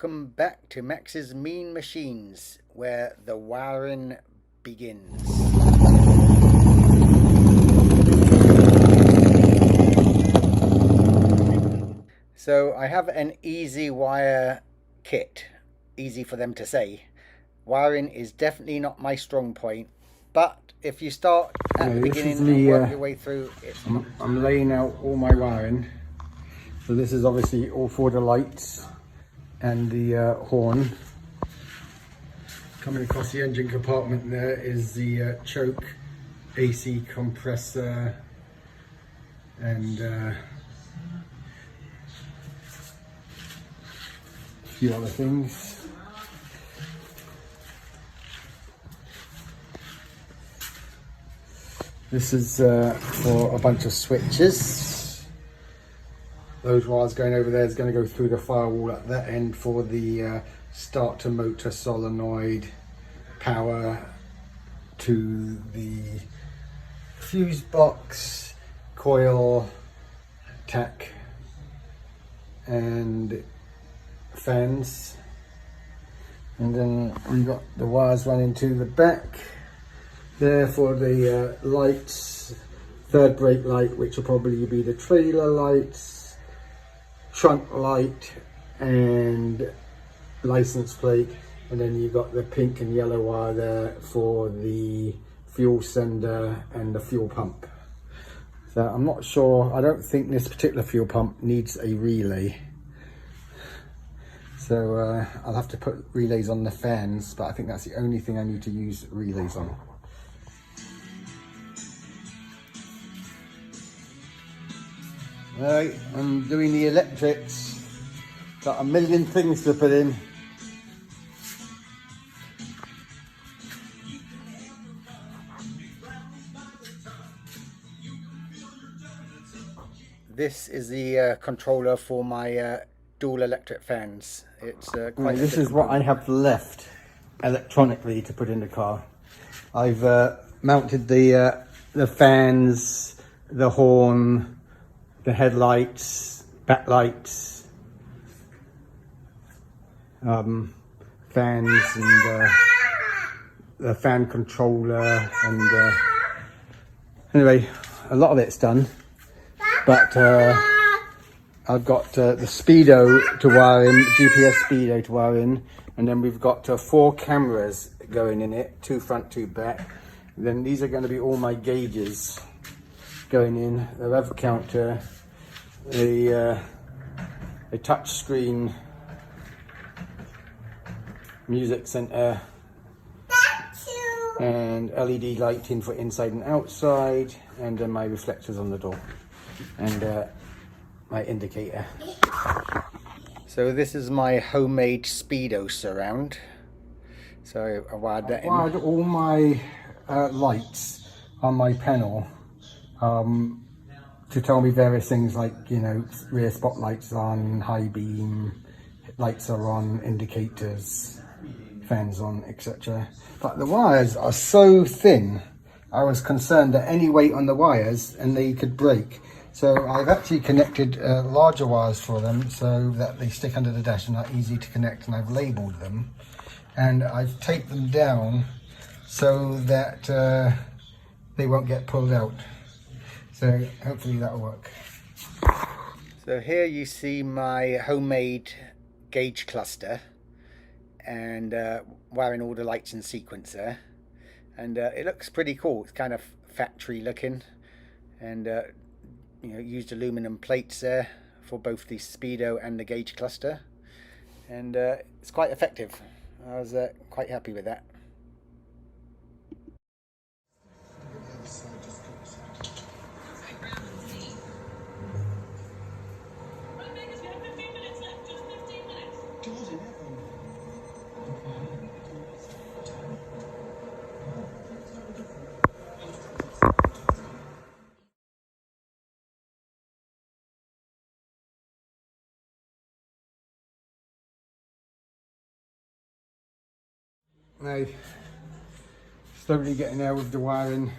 Welcome back to Max's Mean Machines, where the wiring begins. So I have an easy wire kit, easy for them to say. Wiring is definitely not my strong point, but if you start at the beginning and work your way through, I'm laying out all my wiring. So this is obviously all for the lights and the horn. Coming across the engine compartment there is the choke, AC compressor, and a few other things. This is for a bunch of switches. Those wires going over there is going to go through the firewall at that end for the starter motor solenoid power to the fuse box, coil, tack, and fans. And then we got the wires running to the back there for the lights, third brake light, which will probably be the trailer lights, trunk light, and license plate. And then you've got the pink and yellow wire there for the fuel sender and the fuel pump. So I'm not sure, I don't think this particular fuel pump needs a relay. So I'll have to put relays on the fans, but I think that's the only thing I need to use relays on. Right, I'm doing the electrics. Got a million things to put in. This is the controller for my dual electric fans. It's quite. This is what I have left electronically to put in the car. I've mounted the fans, the horn, the headlights, backlights, fans, and the fan controller, and anyway, a lot of it's done. But I've got the speedo to wire in, GPS speedo to wire in, and then we've got 4 cameras going in it, 2 front, 2 back. And then these are going to be all my gauges going in, the rev counter, a touch screen, music center, and LED lighting for inside and outside, and then my reflectors on the door, and my indicator. So this is my homemade speedo surround. So I wired that in. I wired all my lights on my panel to tell me various things like, you know, rear spotlights on, high beam, lights are on, indicators, fans on, etc. But the wires are so thin, I was concerned that any weight on the wires and they could break. So I've actually connected larger wires for them so that they stick under the dash and are easy to connect, and I've labeled them. And I've taped them down so that they won't get pulled out. So hopefully that'll work. So here you see my homemade gauge cluster, and wiring all the lights in sequence there. And it looks pretty cool. It's kind of factory looking, and you know, used aluminum plates there for both the speedo and the gauge cluster, and it's quite effective. I was quite happy with that. Now, slowly getting there with the wiring.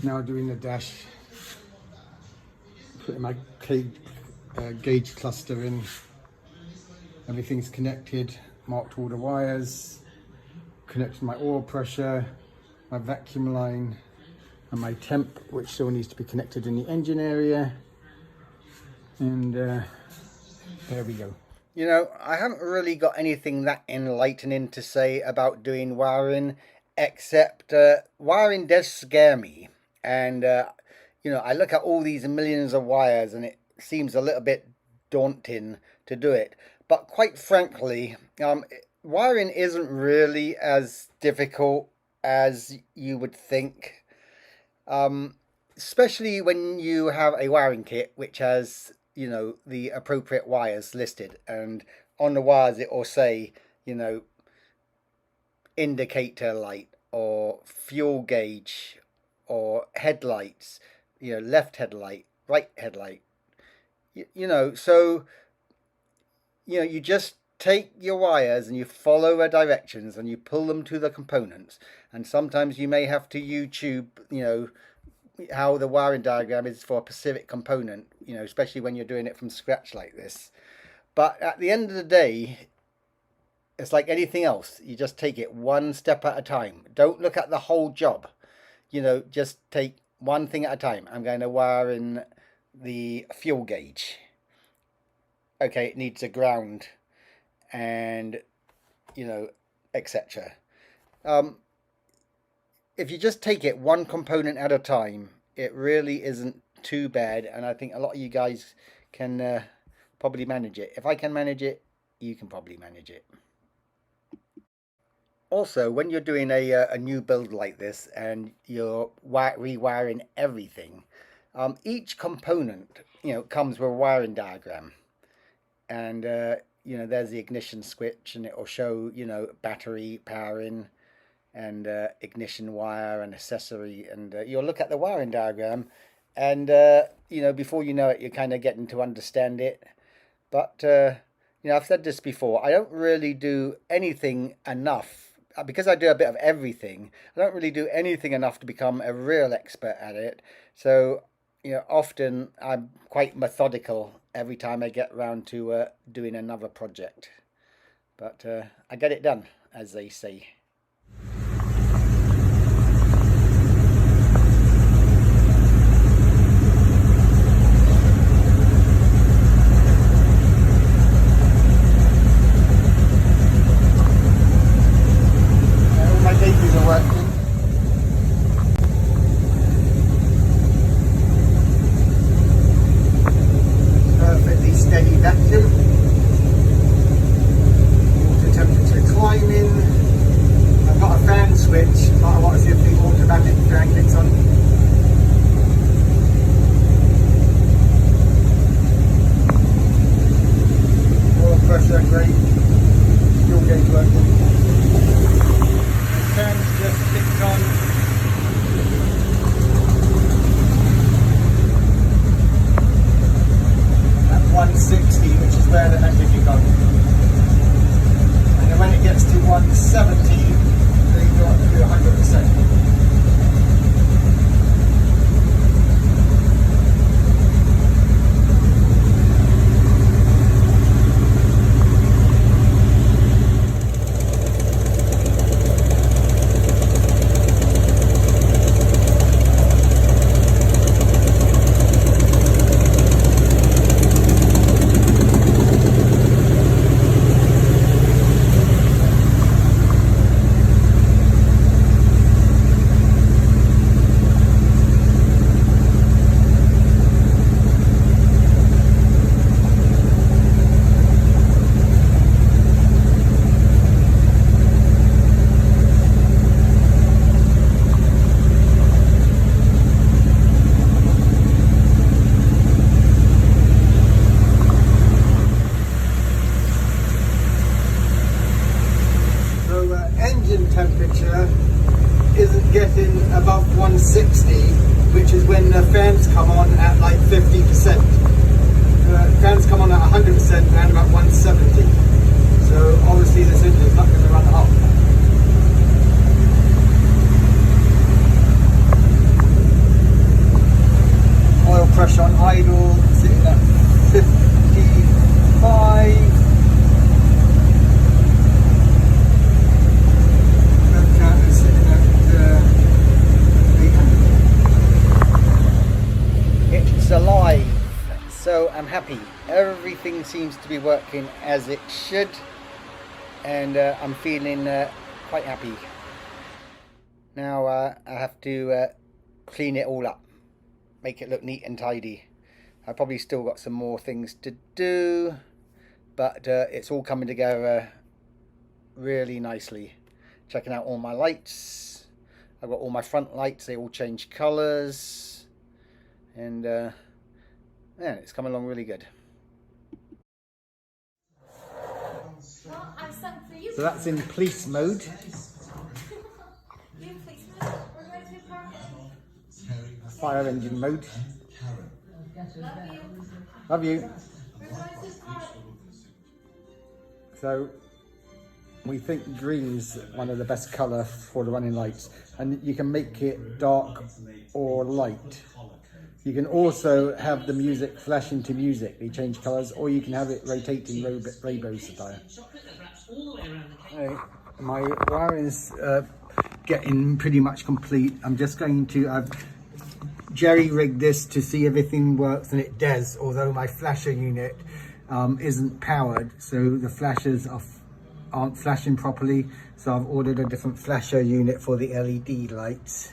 Now doing the dash putting my gauge cluster in. Everything's connected, marked all the wires, connected my oil pressure, my vacuum line, and my temp, which still needs to be connected in the engine area. And there we go. You know, I haven't really got anything that enlightening to say about doing wiring, except wiring does scare me. And, you know, I look at all these millions of wires and it seems a little bit daunting to do it. But quite frankly, wiring isn't really as difficult as you would think. Especially when you have a wiring kit which has, you know, the appropriate wires listed, and on the wires it will say, you know, indicator light or fuel gauge or headlights, you know, left headlight, right headlight, you know. So, you know, you just take your wires and you follow the directions and you pull them to the components. And sometimes you may have to YouTube, you know, how the wiring diagram is for a specific component, you know, especially when you're doing it from scratch like this. But at the end of the day, it's like anything else. You just take it one step at a time. Don't look at the whole job. You know, just take one thing at a time. I'm going to wire in the fuel gauge. Okay, it needs a ground, and, you know, etc. If you just take it one component at a time, it really isn't too bad, and I think a lot of you guys can probably manage it. If I can manage it, you can probably manage it. Also, when you're doing a new build like this and you're rewiring everything, each component, you know, comes with a wiring diagram. And, you know, there's the ignition switch, and it will show, you know, battery powering and ignition wire and accessory. And you'll look at the wiring diagram and, you know, before you know it, you're kind of getting to understand it. But, you know, I've said this before, I don't really do anything enough. Because I do a bit of everything, I don't really do anything enough to become a real expert at it. So, you know, often I'm quite methodical every time I get around to doing another project. But I get it done, as they say. All my gauges are working. Perfectly steady vacuum. Water temperature climbing. I've got a fan switch, but I want to see if the automatic fan kicks on. Oil pressure great. Fuel gauge working. The fan's just kicked on. At 160, which is where the magnetic goes. And then when it gets to 170, they go up to 100%. dash on idle, sitting at 55. Rev counter sitting at 800. It's alive, so I'm happy. Everything seems to be working as it should, and I'm feeling quite happy. Now I have to clean it all up, make it look neat and tidy. I've probably still got some more things to do, but it's all coming together really nicely. Checking out all my lights. I've got all my front lights, they all change colours, and man, it's coming along really good. So that's in police mode. Fire engine mode. Love you. So we think green's one of the best colour for the running lights, and you can make it dark or light. You can also have the music flash into music, they change colours, or you can have it rotating rainbow style. My wiring's getting pretty much complete. I'm just going to, I've jerry-rigged this to see everything works, and it does, although my flasher unit isn't powered, so the flashers aren't flashing properly. So I've ordered a different flasher unit for the LED lights.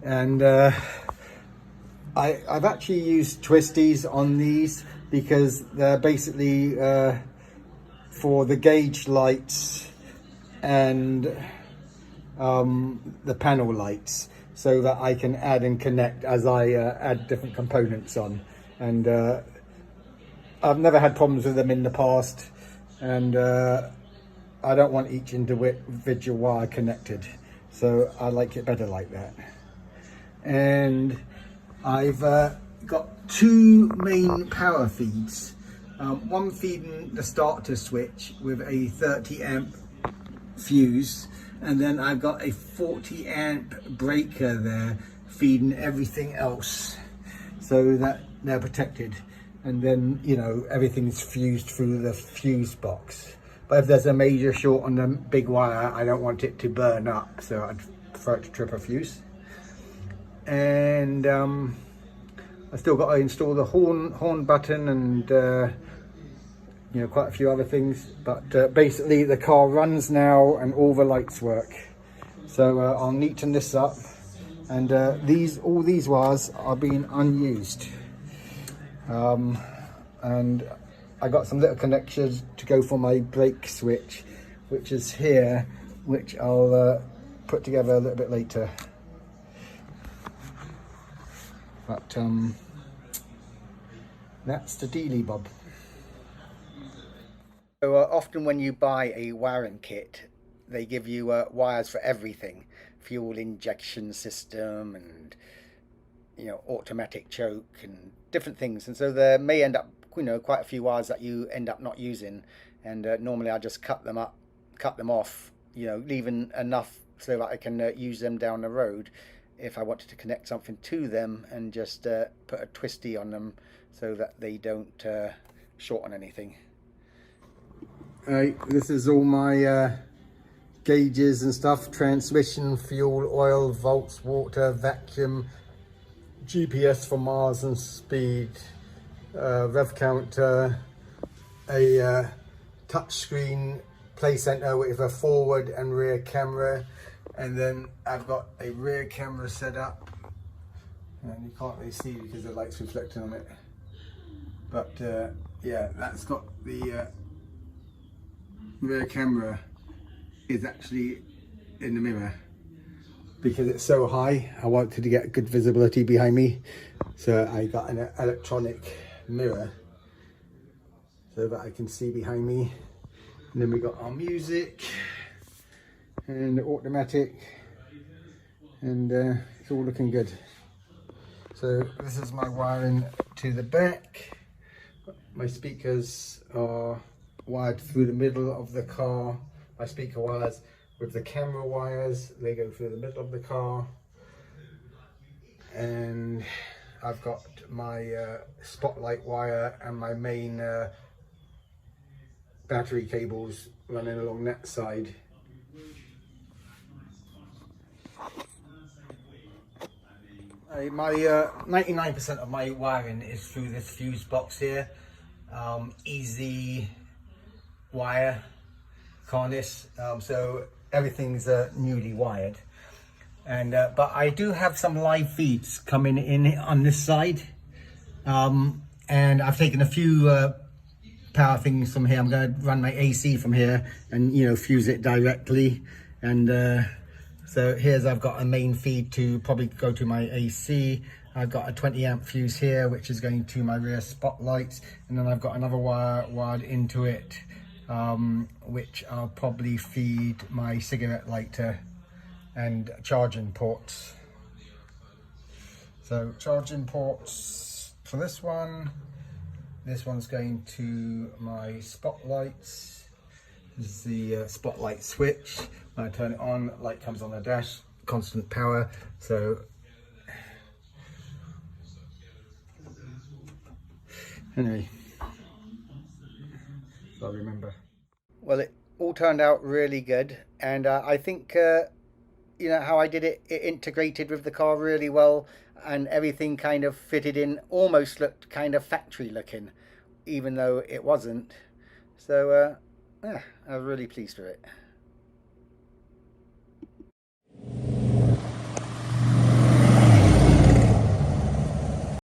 And I've actually used twisties on these because they're basically for the gauge lights and the panel lights, so that I can add and connect as I add different components on. And I've never had problems with them in the past, and I don't want each individual wire connected, so I like it better like that. And I've got two main power feeds, one feeding the starter switch with a 30 amp fuse, and then I've got a 40 amp breaker there feeding everything else, so that they're protected. And then, you know, everything's fused through the fuse box. But if there's a major short on the big wire, I don't want it to burn up, so I'd prefer it to trip a fuse. And I still got to install the horn button and you know, quite a few other things. But basically the car runs now and all the lights work. So I'll neaten this up. And all these wires are being unused. And I got some little connections to go for my brake switch, which is here, which I'll put together a little bit later. But that's the dealy bob. So often when you buy a wiring kit, they give you wires for everything: fuel injection system, and you know, automatic choke and different things. And so there may end up, you know, quite a few wires that you end up not using. And normally I just cut them off, you know, leaving enough so that I can use them down the road if I wanted to connect something to them, and just put a twisty on them so that they don't short on anything. This is all my gauges and stuff: transmission, fuel, oil, volts, water, vacuum, GPS for miles and speed, rev counter, a touch screen play center with a forward and rear camera, and then I've got a rear camera set up, and you can't really see because the light's reflecting on it, but yeah, that's got the rear camera is actually in the mirror. Because it's so high, I wanted to get good visibility behind me, so I got an electronic mirror so that I can see behind me. And then we got our music and the automatic, and it's all looking good. So this is my wiring to the back. My speakers are wired through the middle of the car. My speaker wires with the camera wires, they go through the middle of the car. And I've got my spotlight wire and my main battery cables running along that side. My 99% of my wiring is through this fuse box here. Easy wire harness, so everything's newly wired. And but I do have some live feeds coming in on this side, and I've taken a few power things from here. I'm going to run my AC from here and, you know, fuse it directly. And so here's, I've got a main feed to probably go to my AC. I've got a 20 amp fuse here, which is going to my rear spotlights. And then I've got another wire wired into it, which I'll probably feed my cigarette lighter and charging ports. So charging ports for this one. This one's going to my spotlights. This is the spotlight switch. When I turn it on, light comes on the dash, constant power. So anyway, so I remember. Well, it all turned out really good, and I think you know how I did it. It integrated with the car really well, and everything kind of fitted in. Almost looked kind of factory looking, even though it wasn't. So yeah, I was really pleased with it.